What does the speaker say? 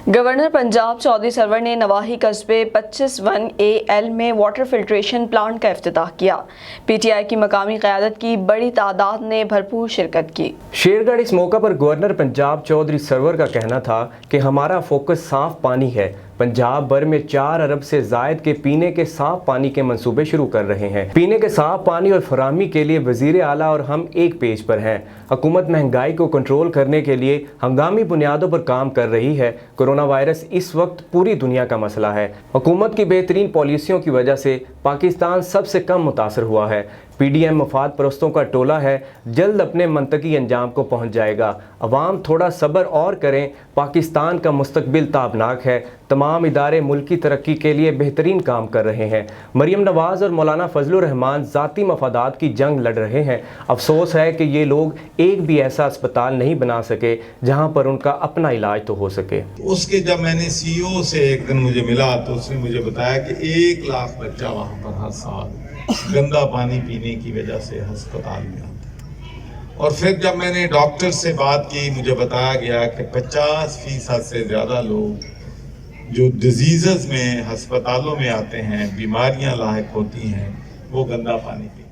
Governor Punjab Chaudhry سرور نے نواحی قصبے 25/1 میں واٹر فلٹریشن پلانٹ کا افتتاح کیا۔ پی ٹی آئی کی مقامی قیادت کی بڑی تعداد نے بھرپور شرکت کی۔ شیرگڑھ اس موقع پر گورنر پنجاب چودھری سرور کا کہنا تھا کہ ہمارا فوکس صاف پانی ہے۔ پنجاب بھر میں 4 ارب سے زائد کے پینے کے صاف پانی کے منصوبے شروع کر رہے ہیں۔ پینے کے صاف پانی اور فراہمی کے لیے وزیر اعلیٰ اور ہم ایک پیج پر ہیں۔ حکومت مہنگائی کو کنٹرول کرنے کے لیے ہنگامی بنیادوں پر کام کر رہی ہے۔ کورونا وائرس اس وقت پوری دنیا کا مسئلہ ہے۔ حکومت کی بہترین پالیسیوں کی وجہ سے پاکستان سب سے کم متاثر ہوا ہے۔ پی ڈی ایم مفاد پرستوں کا ٹولہ ہے، جلد اپنے منطقی انجام کو پہنچ جائے گا۔ عوام تھوڑا صبر اور کریں، پاکستان کا مستقبل تابناک ہے۔ تمام ادارے ملکی ترقی کے لیے بہترین کام کر رہے ہیں۔ مریم نواز اور مولانا فضل الرحمان ذاتی مفادات کی جنگ لڑ رہے ہیں۔ افسوس ہے کہ یہ لوگ ایک بھی ایسا اسپتال نہیں بنا سکے جہاں پر ان کا اپنا علاج تو ہو سکے۔ اس کے جب میں نے سی او سے ایک دن مجھے ملا تو اس نے مجھے بتایا کہ 1 لاکھ بچہ وہاں پر ہر سال گندا پانی پینے کی وجہ سے ہسپتال میں آتا ہے۔ اور پھر جب میں نے ڈاکٹر سے بات کی، مجھے بتایا گیا کہ 50% سے زیادہ لوگ جو ڈیزیزز میں ہسپتالوں میں آتے ہیں، بیماریاں لاحق ہوتی ہیں، وہ گندا پانی پیتے ہیں۔